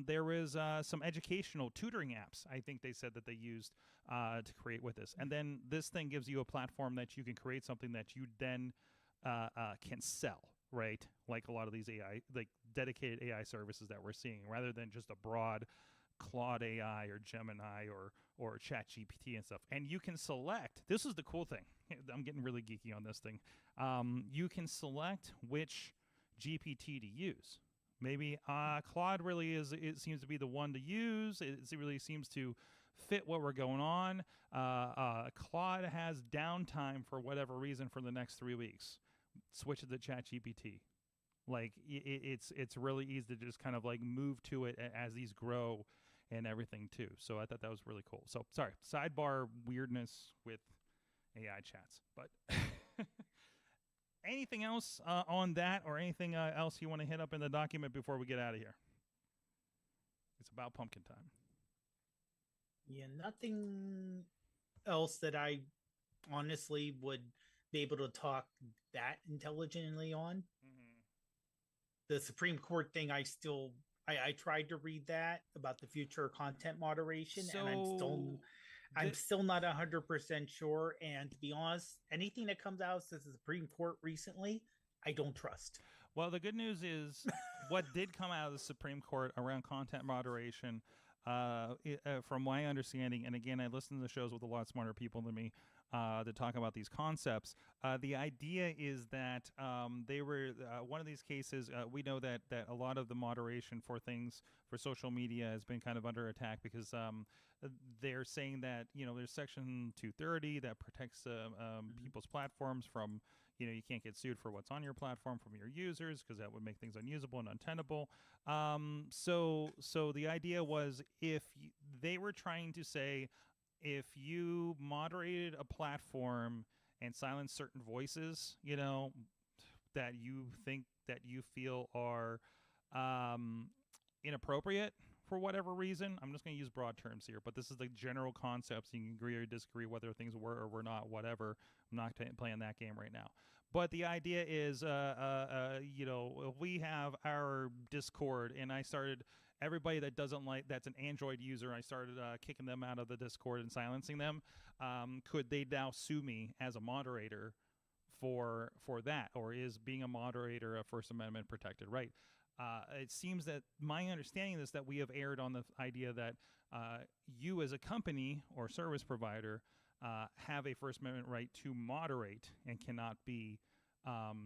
There is some educational tutoring apps, I think they said that they used to create with this. And then this thing gives you a platform that you can create something that you then can sell. Right, like a lot of these AI, dedicated AI services that we're seeing, rather than just a broad Claude AI or Gemini or ChatGPT and stuff. And you can select. This is the cool thing. I'm getting really geeky on this thing. You can select which GPT to use. Maybe Claude really it seems to be the one to use. It really seems to fit what we're going on. Claude has downtime for whatever reason for the next 3 weeks. Switch it to ChatGPT. It's really easy to just kind of move to it as these grow and everything too. So I thought that was really cool. So sorry, sidebar weirdness with AI chats. But anything else on that, or anything else you want to hit up in the document before we get out of here? It's about pumpkin time. Yeah, nothing else that I honestly would be able to talk that intelligently on. Mm-hmm. The Supreme Court thing, I tried to read that about the future of content moderation, and I'm still not 100% sure. And to be honest, anything that comes out since the Supreme Court recently, I don't trust. Well, the good news is what did come out of the Supreme Court around content moderation, from my understanding, and again, I listen to the shows with a lot smarter people than me to talk about these concepts. The idea is that they were one of these cases. We know that a lot of the moderation for things for social media has been kind of under attack because they're saying that, there's Section 230 that protects people's platforms from, you can't get sued for what's on your platform from your users, because that would make things unusable and untenable. So the idea was, they were trying to say, if you moderated a platform and silenced certain voices, that you feel are inappropriate for whatever reason. I'm just going to use broad terms here, but this is the general concepts. You can agree or disagree whether things were or were not, whatever. I'm not playing that game right now. But the idea is, if we have our Discord and I started, everybody that doesn't that's an Android user, I started kicking them out of the Discord and silencing them, could they now sue me as a moderator for that? Or is being a moderator a First Amendment protected right? It seems that my understanding is that we have erred on the idea that you as a company or service provider have a First Amendment right to moderate and cannot be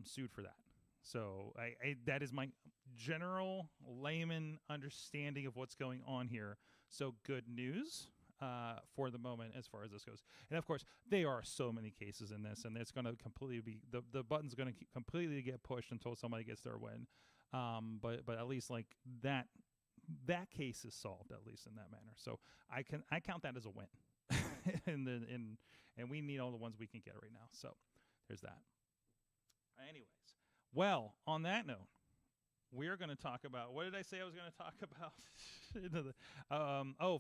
sued for that. So that is my general layman understanding of what's going on here. So good news for the moment as far as this goes. And of course, there are so many cases in this, and it's going to completely be the button's going to completely get pushed until somebody gets their win. But at least like that case is solved, at least in that manner. So I count that as a win. and we need all the ones we can get right now. So there's that. Anyways, well, on that note, we're going to talk about, what did I say I was going to talk about?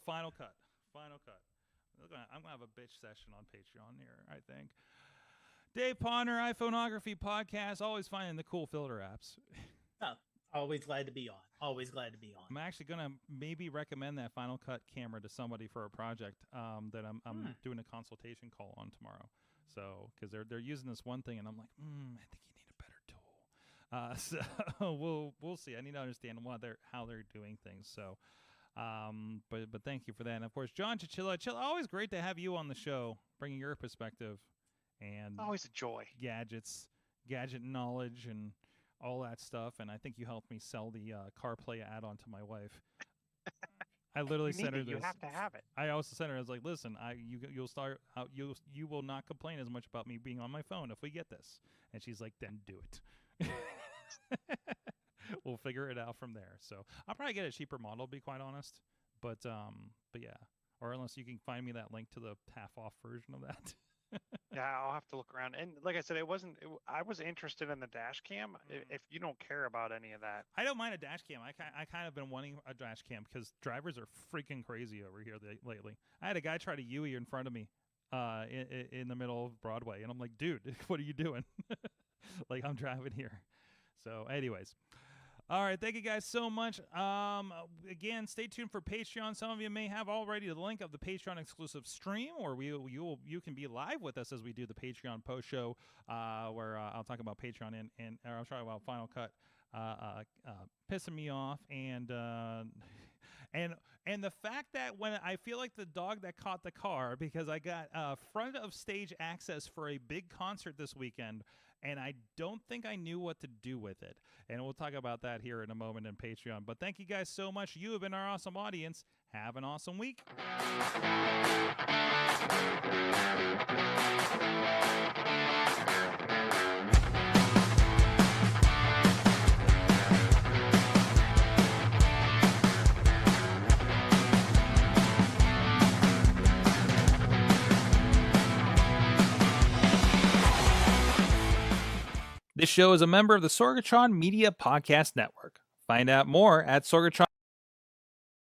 Final Cut. Final Cut. I'm going to have a bitch session on Patreon here, I think. Dave Podnar, iPhoneography podcast, always finding the cool filter apps. Oh, always glad to be on. Always glad to be on. I'm actually going to maybe recommend that Final Cut camera to somebody for a project that I'm doing a consultation call on tomorrow. So, because they're using this one thing, and I'm like, I think you need a better tool. So we'll see. I need to understand how they're doing things. So, but thank you for that. And of course, John Chichilla, always great to have you on the show, bringing your perspective and always a joy. Gadget knowledge, and all that stuff. And I think you helped me sell the CarPlay add-on to my wife. I literally sent her this. You have to have it. I also sent her. I was like, "Listen, you will not complain as much about me being on my phone if we get this." And she's like, "Then do it." We'll figure it out from there. So I'll probably get a cheaper model, to be quite honest. But yeah. Or unless you can find me that link to the half-off version of that. Yeah, I'll have to look around. And like I said, I was interested in the dash cam. If you don't care about any of that, I don't mind a dash cam. I kind of been wanting a dash cam because drivers are freaking crazy over here lately. I had a guy try to UE in front of me in the middle of Broadway, and I'm like, dude, what are you doing? Like, I'm driving here. So anyways. All right, thank you guys so much. Again, stay tuned for Patreon. Some of you may have already the link of the Patreon exclusive stream, or you can be live with us as we do the Patreon post show, where I'll talk about Patreon and I'll talk about Final Cut pissing me off, and the fact that when I feel like the dog that caught the car, because I got front of stage access for a big concert this weekend. And I don't think I knew what to do with it. And we'll talk about that here in a moment in Patreon. But thank you guys so much. You have been our awesome audience. Have an awesome week. This show is a member of the Sorgatron Media Podcast Network. Find out more at Sorgatron.